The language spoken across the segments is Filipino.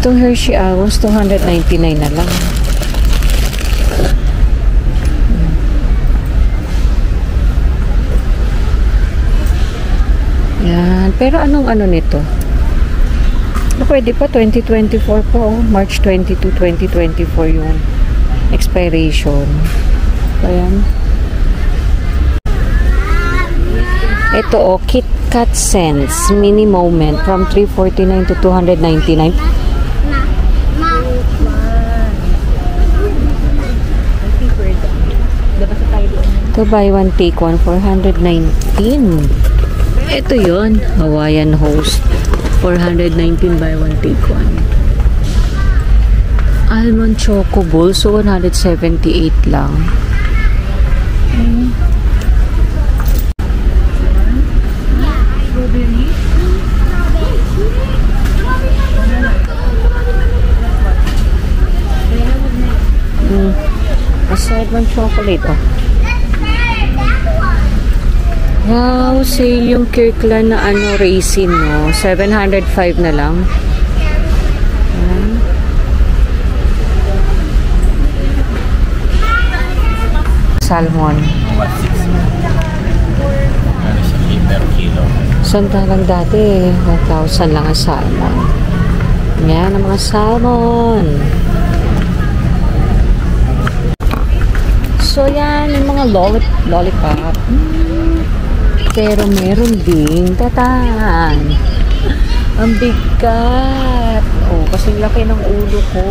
Itong Hershey Owls, 299 na lang. Yan. Pero anong ano nito? Pwede pa, 2024 po. March 22, 2024 yung expiration. Ayan. Ito, KitKat Sense Mini Moment from 349 to 299. Ito, buy one, take one, 419. Ito yun, Hawaiian Host. 419 buy one, take one. Almond Choco Bowl, so 178 lang. Aside chocolate, oh. Wow, sale yung Kirkland na ano, raisin, no? 705 na lang. Salmon. 1,600 per kilo. Sandalang dati, 1,000 lang ang salmon. Yan ang mga salmon. So, yan, yung mga lollipop. Pero meron ding tatan. Ang bigat. Oh, kasing laki ng ulo ko.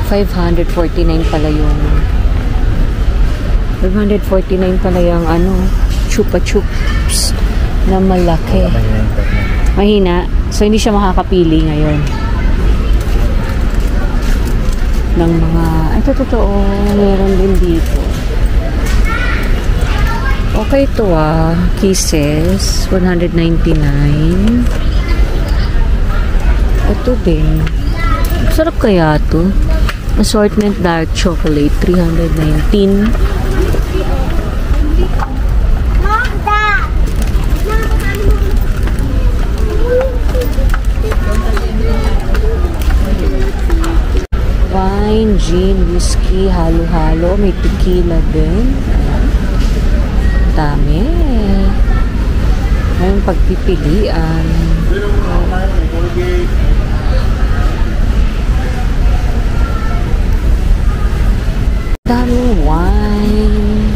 549 pala yung 549 pala yung ano, chupa chups na malaki. Mahina. So, hindi siya makakapili ngayon ng mga, ito totoo, meron din dito. Okay to Kisses, 199. Ito din. Sarap kaya to. Assortment dark chocolate, 319. Wine, gin, whiskey, halo-halo. May tequila din. Dami. Ngayong pagpipilian. Daming wine.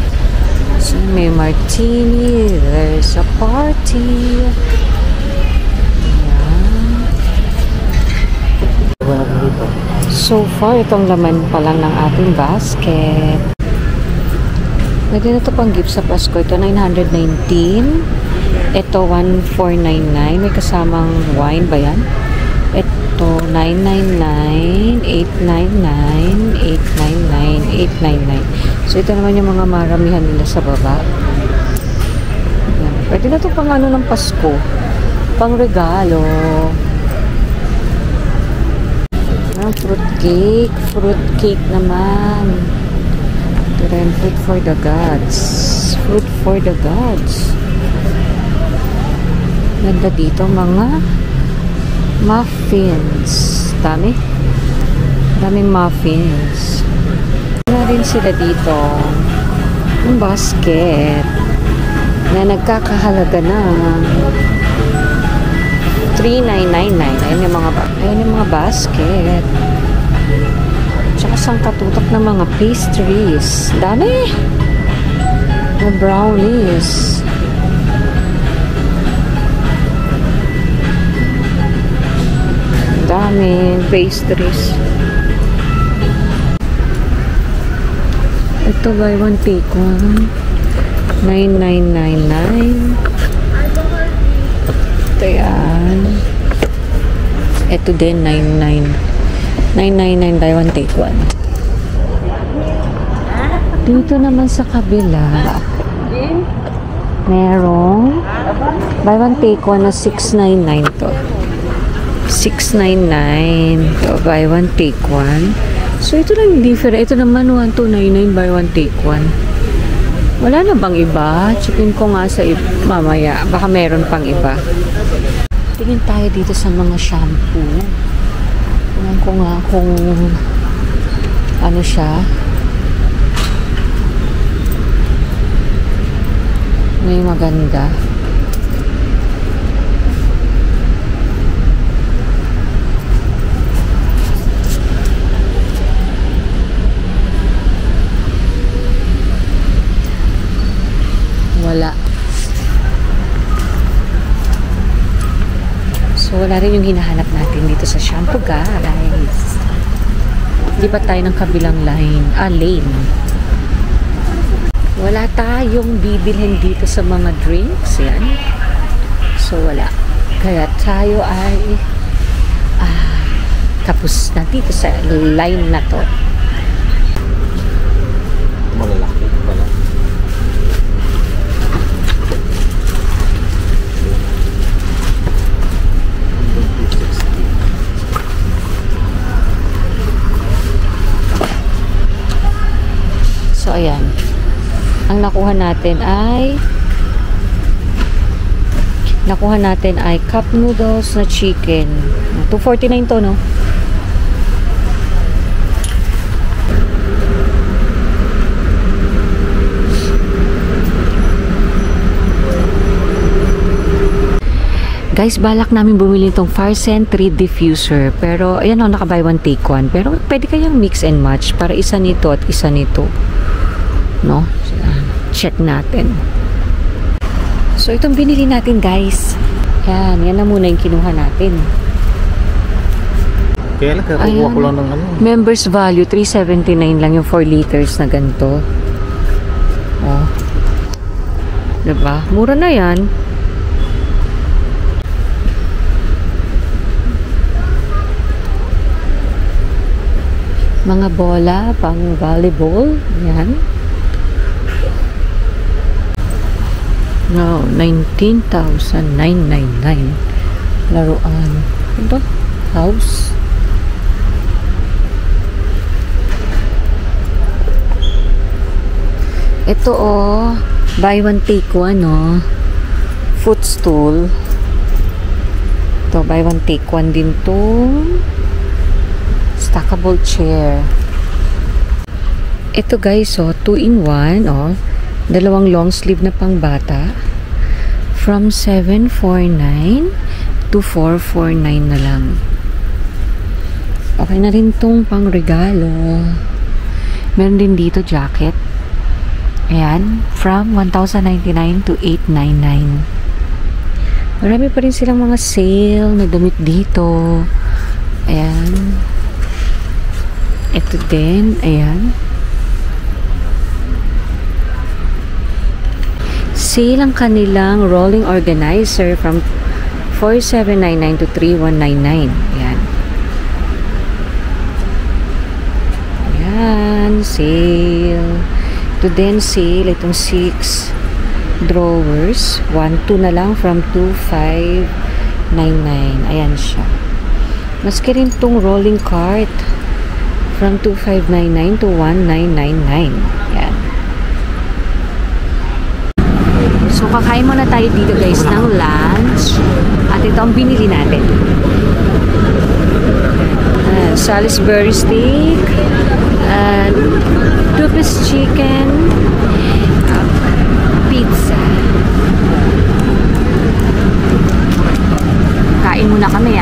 So, may martini. There's a party. So far, itong laman pa lang ng ating basket. Pwede na ito pang gift sa Pasko. Ito, 919. Ito, 1499. May kasamang wine ba yan? Ito, 999, 899, 899, 899. So, ito naman yung mga maramihan nila sa baba. Yan. Pwede na ito pang ano ng Pasko. Pang regalo. Fruit cake naman. Ito rin, fruit for the gods. Fruit for the gods. Ganda dito, mga muffins. Dami. Daming muffins. Wala rin sila dito. Yung basket na nagkakahalaga ng 3,999. Ayun yung mga basket. Tsaka sangkatutak ng mga pastries. Dami! Mga brownies. Dami pastries. Ito, buy one, take one. 9,999. Ito yan. Ito din, 999 buy one, take one. Dito naman sa kabila, merong buy one, take one na 699 to. 699 to, buy one, take one. So, ito lang different. Ito naman, 1299 buy one, take one. Wala na bang iba? Checkin ko nga sa mamaya. Baka meron pang iba. Tingin tayo dito sa mga shampoo. Tingnan ko nga kung ano siya. May maganda. Wala. So, wala rin yung hinahanap natin dito sa shampoo, guys. Di ba tayo ng kabilang lane? Wala tayong bibilhin dito sa mga drinks. Yan. So, wala. Kaya tayo ay tapos na dito sa line na to. Malalaki pala. So, ayan. Ang nakuha natin ay cup noodles na chicken. 249 to, no? Guys, balak namin bumili itong Farcent 3 diffuser. Pero, ayan o, naka-buy one take one. Pero, pwede kayang mix and match para isa nito at isa nito. No? So, check natin. So, itong binili natin, guys. Yan na muna yung kinuha natin. Kaya lang, kakuha ko lang ng ano. Members value, 379 lang yung 4 liters na ganito. Oh. Diba? Mura na yan. Mga bola pang volleyball. Yan. No, 19,999. Laruan. Ito? House. Ito buy one take one footstool. Ito, buy one take one din to. Stackable chair. Ito guys, 2-in-1, dalawang long sleeve na pang bata. From 749 to 449 na lang. Okay na rin tong pang regalo. Meron din dito jacket. Ayan, from 1,099 to 899. Marami pa rin silang mga sale na damit dito. Ayan. Ito din, ayan. Sale ang kanilang rolling organizer from 4,799 to 3,199. Ayan. Ayan, sale. Ito din sale, itong 6 drawers. 1,2 na lang from 2,599. Ayan siya. Maski rin itong rolling cart. From 2,599 to 1,999. Yan. So, kakain muna tayo dito guys ng lunch. At ito ang binili natin. Salisbury steak. Two-piece chicken. Pizza. Kain muna kami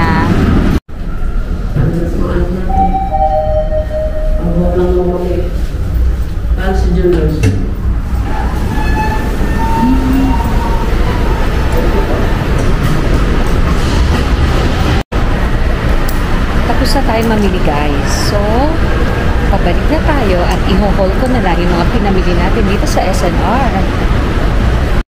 Tapos na tayo mamili guys. So, pabalik na tayo at i-haul ko na lang yung mga pinamili natin dito sa SNR.